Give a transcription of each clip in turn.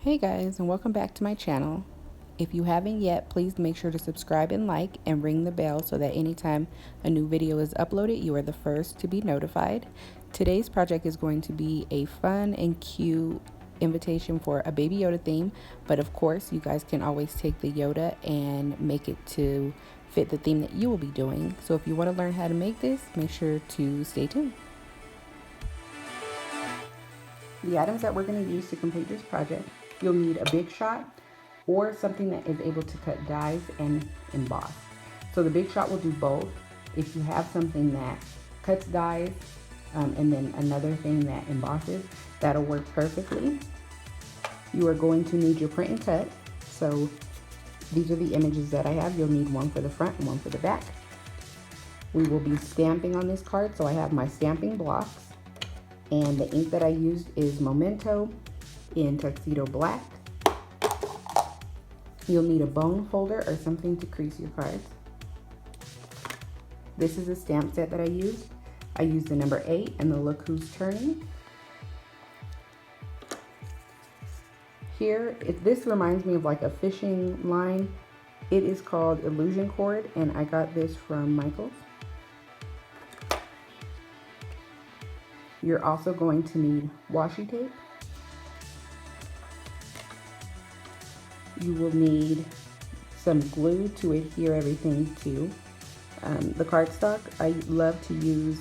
Hey guys, and welcome back to my channel. If you haven't yet, please make sure to subscribe and like and ring the bell so that anytime a new video is uploaded, you are the first to be notified. Today's project is going to be a fun and cute invitation for a Baby Yoda theme, but of course you guys can always take the Yoda and make it to fit the theme that you will be doing. So if you want to learn how to make this, make sure to stay tuned. The items that we're going to use to complete this project: you'll need a big shot or something that is able to cut dies and emboss. So the big shot will do both. If you have something that cuts dies and then another thing that embosses, that'll work perfectly. You are going to need your print and cut. So these are the images that I have. You'll need one for the front and one for the back. We will be stamping on this card, so I have my stamping blocks. And the ink that I used is Memento in Tuxedo Black. You'll need a bone folder or something to crease your cards. This is a stamp set that I used. I used the number 8 and the Look Who's Turning. Here, this reminds me of like a fishing line. It is called Illusion Cord, and I got this from Michael's. You're also going to need washi tape. You will need some glue to adhere everything to. The cardstock, I love to use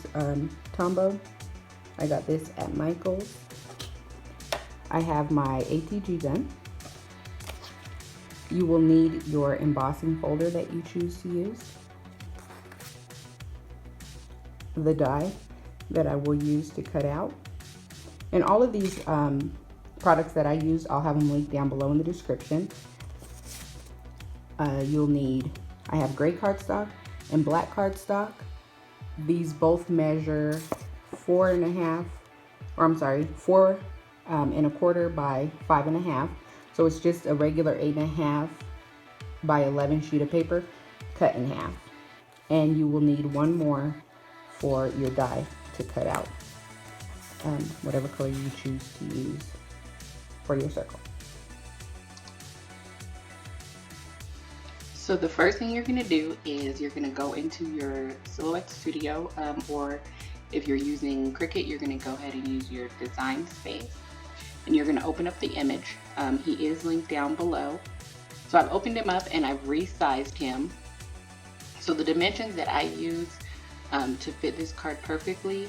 Tumbo. I got this at Michael's. I have my ATG gun. You will need your embossing folder that you choose to use. The die that I will use to cut out. And all of these products that I used, I'll have them linked down below in the description. You'll need, I have gray cardstock and black cardstock. These both measure 4 1/4 by 5 1/2. So it's just a regular 8 1/2 by 11 sheet of paper cut in half. And you will need one more for your die to cut out, whatever color you choose to use for your circle. So the first thing you're going to do is you're going to go into your Silhouette Studio, or if you're using Cricut, you're going to go ahead and use your design space, and you're going to open up the image. He is linked down below. So I've opened him up and I've resized him. So the dimensions that I use to fit this card perfectly,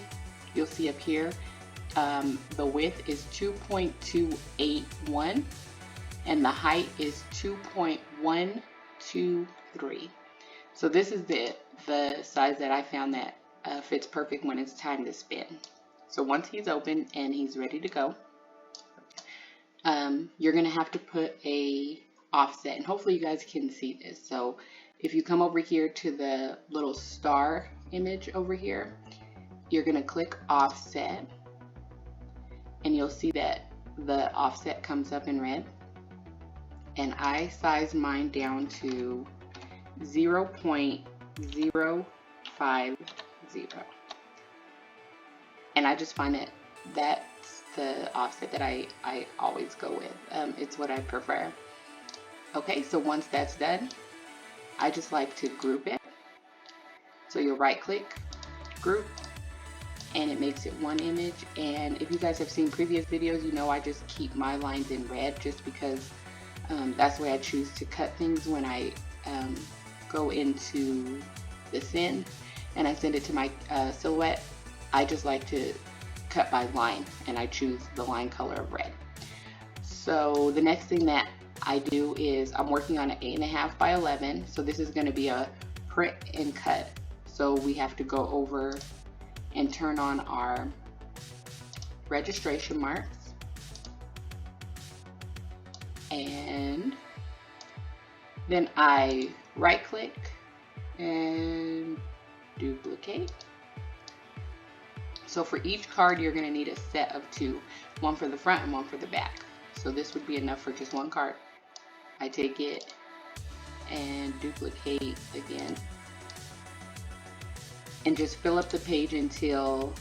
you'll see up here, the width is 2.281 and the height is 2.123. So this is the size that I found that fits perfect when it's time to spin. So once he's open and he's ready to go, you're gonna have to put a offset, and hopefully you guys can see this. So if you come over here to the little star image over here, you're gonna click offset, and you'll see that the offset comes up in red. And I sized mine down to 0.050. And I just find that that's the offset that I always go with. It's what I prefer. Okay, so once that's done, I just like to group it. So you'll right click, group, and it makes it one image. And if you guys have seen previous videos, you know I just keep my lines in red just because that's the way I choose to cut things when I go into the send and I send it to my Silhouette. I just like to cut by line, and I choose the line color of red. So the next thing that I do is I'm working on an 8 1/2 by 11. So this is going to be a print and cut. So we have to go over and turn on our registration marks. And then I right click and duplicate. So for each card, you're going to need a set of 2, one for the front and one for the back. So this would be enough for just one card. I take it and duplicate again, and just fill up the page until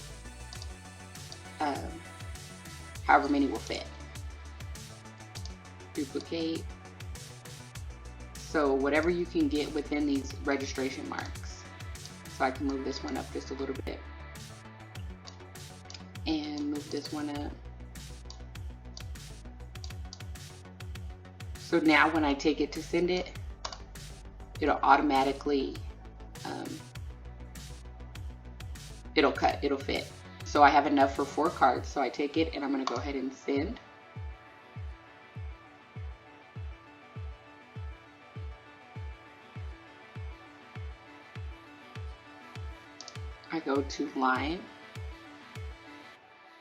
however many will fit. duplicate. So whatever you can get within these registration marks. So I can move this one up just a little bit and move this one up. So now when I take it to send it, it'll automatically, it'll cut, it'll fit. So I have enough for 4 cards. So I take it and I'm gonna go ahead and send. I go to line.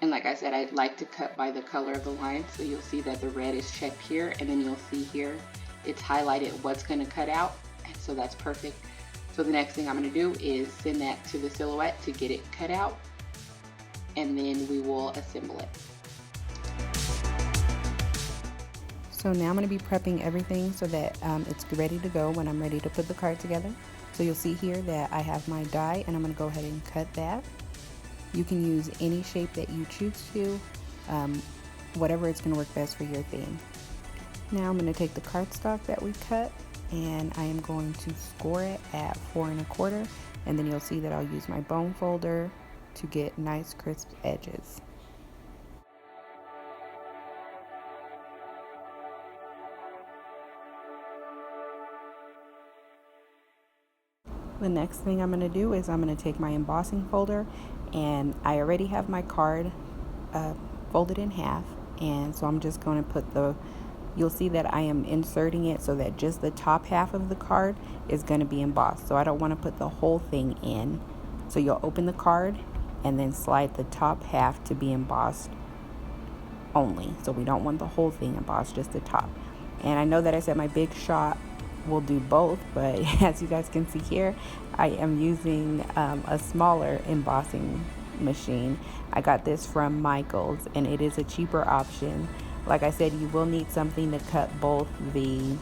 And like I said, I like to cut by the color of the line. So you'll see that the red is checked here, and then you'll see here, it's highlighted what's gonna cut out. And so that's perfect. So the next thing I'm gonna do is send that to the silhouette to get it cut out, and then we will assemble it. So now I'm going to be prepping everything so that it's ready to go when I'm ready to put the card together. So you'll see here that I have my die, and I'm going to go ahead and cut that. You can use any shape that you choose to, whatever it's going to work best for your theme. Now I'm going to take the cardstock that we cut, and I am going to score it at 4 1/4, and then you'll see that I'll use my bone folder to get nice crisp edges. The next thing I'm going to do is I'm going to take my embossing folder, and I already have my card folded in half, and so I'm just going to put you'll see that I am inserting it so that just the top half of the card is going to be embossed. So I don't want to put the whole thing in. So you'll open the card and then slide the top half to be embossed only. So we don't want the whole thing embossed, just the top. And I know that I said my big shot will do both, but as you guys can see here, I am using a smaller embossing machine. I got this from Michael's, and it is a cheaper option. Like I said, you will need something to cut both the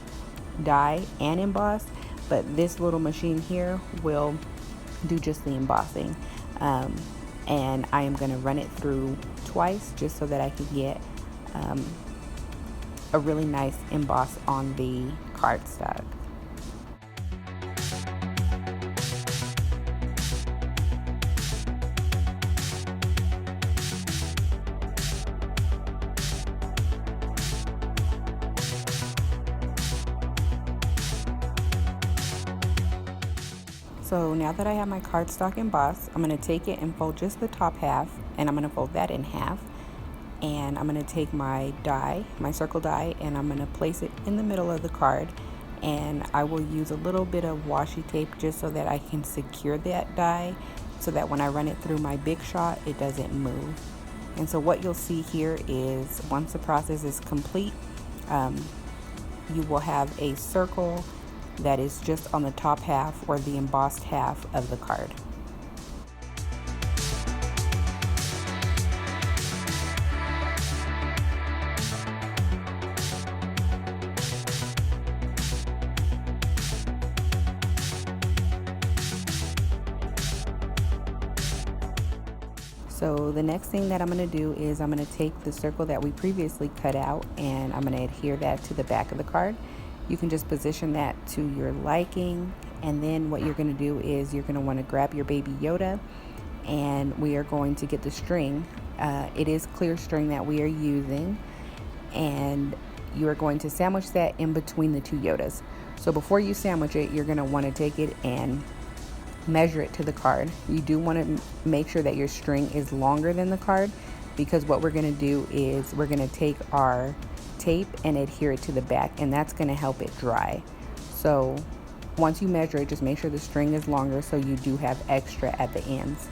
die and emboss, but this little machine here will do just the embossing. And I am going to run it through twice just so that I can get a really nice emboss on the cardstock. So now that I have my cardstock embossed, I'm going to take it and fold just the top half, and I'm going to fold that in half. And I'm going to take my die, my circle die, and I'm going to place it in the middle of the card. And I will use a little bit of washi tape just so that I can secure that die, so that when I run it through my big shot, it doesn't move. And so what you'll see here is once the process is complete, you will have a circle that is just on the top half or the embossed half of the card. So the next thing that I'm going to do is I'm going to take the circle that we previously cut out, and I'm going to adhere that to the back of the card. You can just position that to your liking, and then what you're going to do is you're going to want to grab your baby Yoda, and we are going to get the string. It is clear string that we are using, and you are going to sandwich that in between the 2 Yodas. So before you sandwich it, you're going to want to take it and measure it to the card. You do want to make sure that your string is longer than the card, because what we're going to do is we're going to take our tape and adhere it to the back, and that's going to help it dry. So once you measure it, just make sure the string is longer so you do have extra at the ends.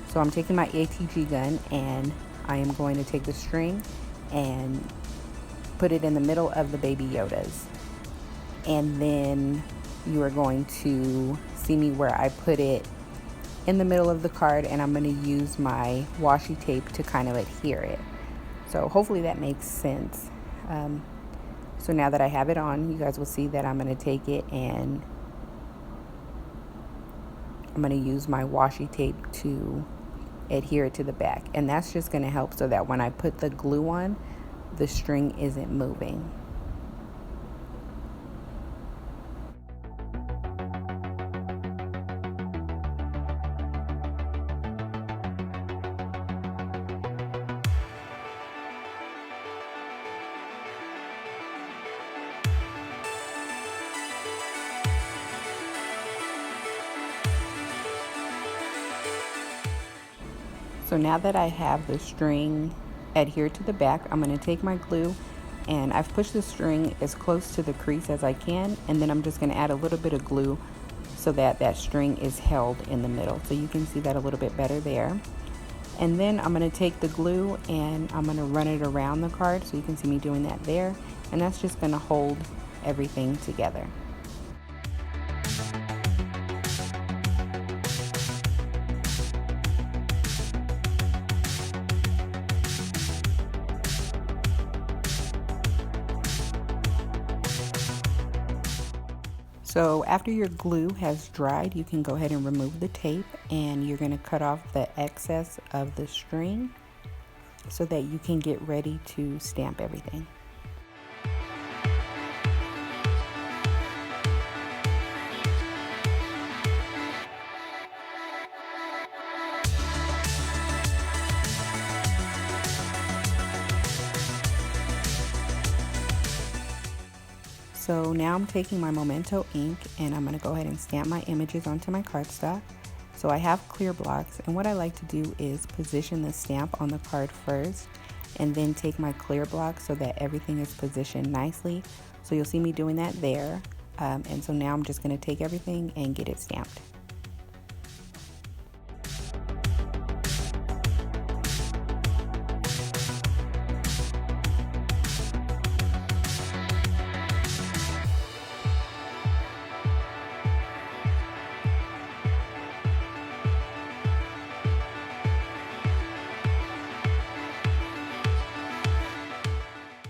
So I'm taking my ATG gun, and I am going to take the string and put it in the middle of the baby Yodas, and then you are going to see me where I put it in the middle of the card, and I'm going to use my washi tape to kind of adhere it. So hopefully that makes sense. So now that I have it on, you guys will see that I'm going to take it and I'm going to use my washi tape to adhere it to the back. And that's just going to help so that when I put the glue on, the string isn't moving. So now that I have the string adhered to the back, I'm going to take my glue and I've pushed the string as close to the crease as I can, and then I'm just going to add a little bit of glue so that that string is held in the middle. So you can see that a little bit better there. And then I'm going to take the glue and I'm going to run it around the card, so you can see me doing that there, and that's just going to hold everything together. So after your glue has dried, you can go ahead and remove the tape, and you're going to cut off the excess of the string so that you can get ready to stamp everything. So now I'm taking my Memento ink and I'm going to go ahead and stamp my images onto my cardstock. So I have clear blocks, and what I like to do is position the stamp on the card first and then take my clear block so that everything is positioned nicely. So you'll see me doing that there. And so now I'm just going to take everything and get it stamped.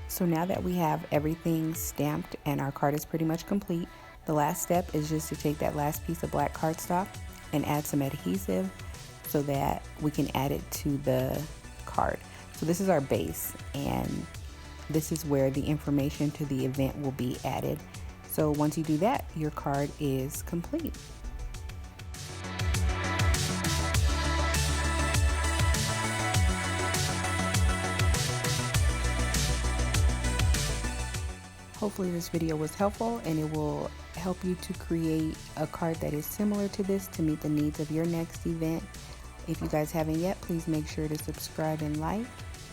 So now that we have everything stamped and our card is pretty much complete, the last step is just to take that last piece of black cardstock and add some adhesive so that we can add it to the card. So this is our base, and this is where the information to the event will be added. So once you do that, your card is complete. Hopefully this video was helpful, and it will help you to create a card that is similar to this to meet the needs of your next event. If you guys haven't yet, please make sure to subscribe and like,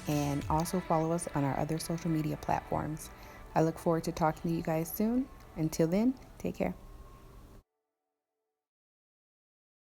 and also follow us on our other social media platforms. I look forward to talking to you guys soon. Until then, take care.